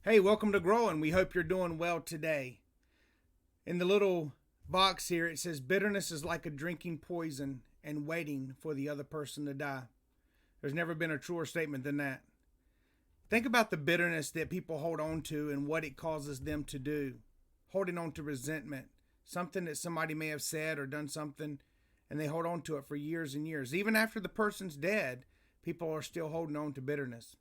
Hey, welcome to Growing. We hope you're doing well today. In the little box here, it says bitterness is like a drinking poison and waiting for the other person to die. There's never been a truer statement than that. Think about the bitterness that people hold on to and what it causes them to do. Holding on to resentment, something that somebody may have said or done something, and they hold on to it for years and years. Even after the person's dead, people are still holding on to bitterness.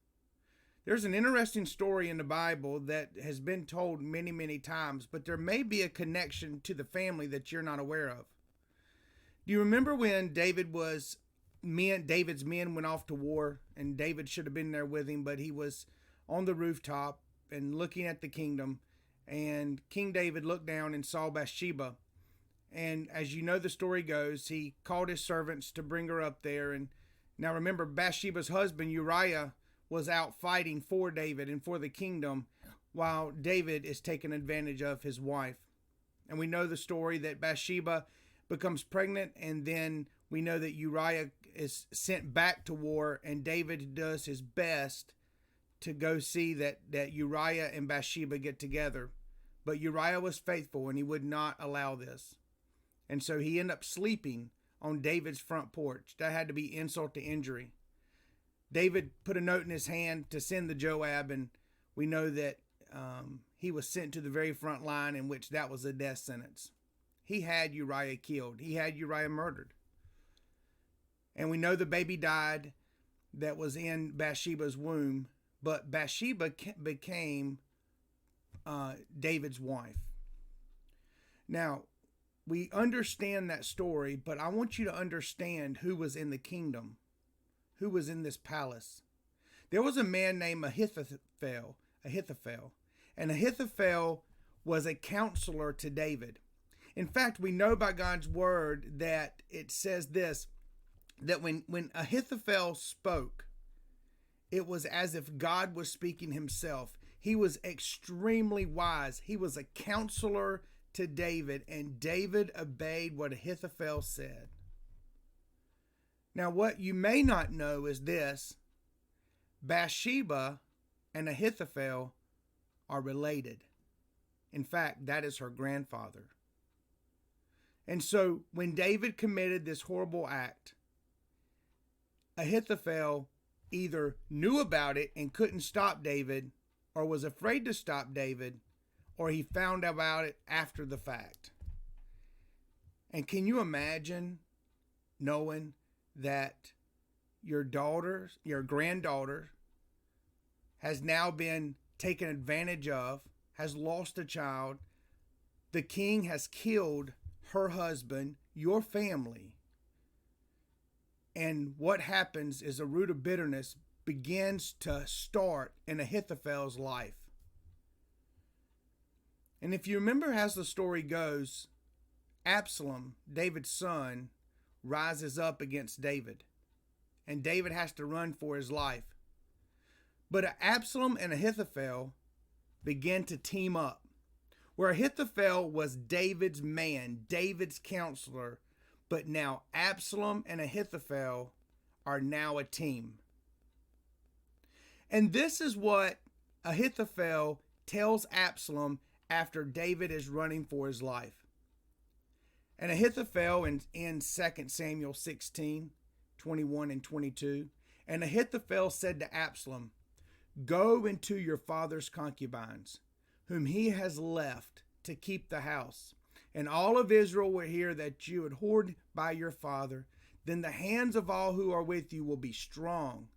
There's an interesting story in the Bible that has been told many, many times, but there may be a connection to the family that you're not aware of. Do you remember when David's men went off to war, and David should have been there with him, but he was on the rooftop and looking at the kingdom, and King David looked down and saw Bathsheba. And as you know, the story goes, he called his servants to bring her up there. And now remember, Bathsheba's husband, Uriah, was out fighting for David and for the kingdom while David is taking advantage of his wife. And we know the story that Bathsheba becomes pregnant, and then we know that Uriah is sent back to war, and David does his best to go see that Uriah and Bathsheba get together. But Uriah was faithful and he would not allow this. And so he ended up sleeping on David's front porch. That had to be insult to injury. David put a note in his hand to send to Joab, and we know that he was sent to the very front line, in which that was a death sentence. He had Uriah killed. He had Uriah murdered. And we know the baby died that was in Bathsheba's womb, but Bathsheba became David's wife. Now, we understand that story, but I want you to understand who was in the kingdom, who was in this palace. There was a man named Ahithophel, and Ahithophel was a counselor to David. In fact, we know by God's word that it says this, that when Ahithophel spoke, it was as if God was speaking himself. He was extremely wise. He was a counselor to David, and David obeyed what Ahithophel said. Now, what you may not know is this: Bathsheba and Ahithophel are related. In fact, that is her grandfather. And so when David committed this horrible act, Ahithophel either knew about it and couldn't stop David, or was afraid to stop David, or he found out about it after the fact. And can you imagine knowing that your granddaughter has now been taken advantage of, has lost a child, the king has killed her husband, your family, and what happens is a root of bitterness begins to start in Ahithophel's life. And if you remember, as the story goes, Absalom, David's son, rises up against David, and David has to run for his life. But Absalom and Ahithophel begin to team up, where Ahithophel was David's man, David's counselor, but now Absalom and Ahithophel are now a team. And this is what Ahithophel tells Absalom after David is running for his life. And Ahithophel in 2 Samuel 16, 21 and 22, and Ahithophel said to Absalom, "Go into your father's concubines, whom he has left to keep the house, and all of Israel will hear that you abhorred by your father. Then the hands of all who are with you will be strong."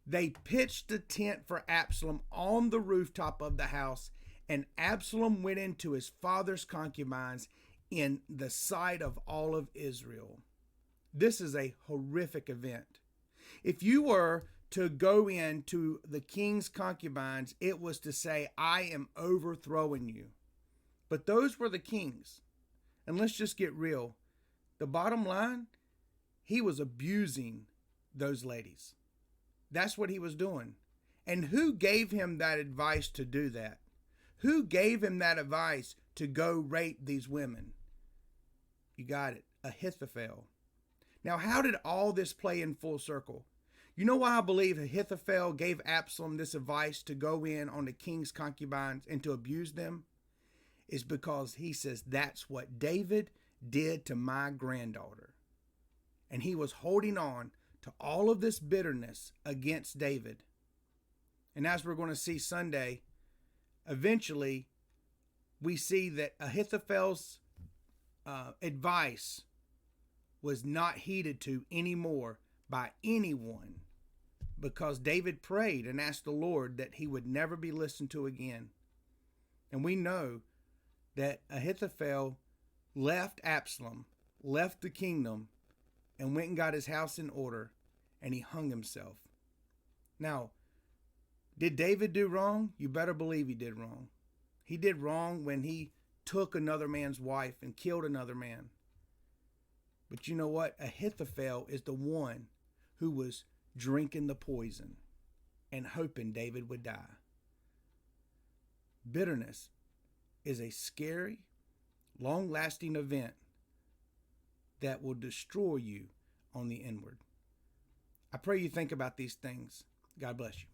They pitched a tent for Absalom on the rooftop of the house, and Absalom went into his father's concubines in the sight of all of Israel. This is a horrific event. If you were to go into the king's concubines, it was to say, "I am overthrowing you." But those were the kings. And let's just get real. The bottom line, he was abusing those ladies. That's what he was doing. And who gave him that advice to do that? Who gave him that advice to go rape these women? You got it, Ahithophel. Now, how did all this play in full circle? You know why I believe Ahithophel gave Absalom this advice to go in on the king's concubines and to abuse them? Is because he says that's what David did to my granddaughter. And he was holding on to all of this bitterness against David. And as we're going to see Sunday, eventually we see that Ahithophel's advice was not heeded to anymore by anyone, because David prayed and asked the Lord that he would never be listened to again. And we know that Ahithophel left Absalom, left the kingdom, and went and got his house in order, and he hung himself. Now, did David do wrong? You better believe he did wrong. He did wrong when he took another man's wife and killed another man. But you know what? Ahithophel is the one who was drinking the poison and hoping David would die. Bitterness is a scary, long-lasting event that will destroy you on the inward. I pray you think about these things. God bless you.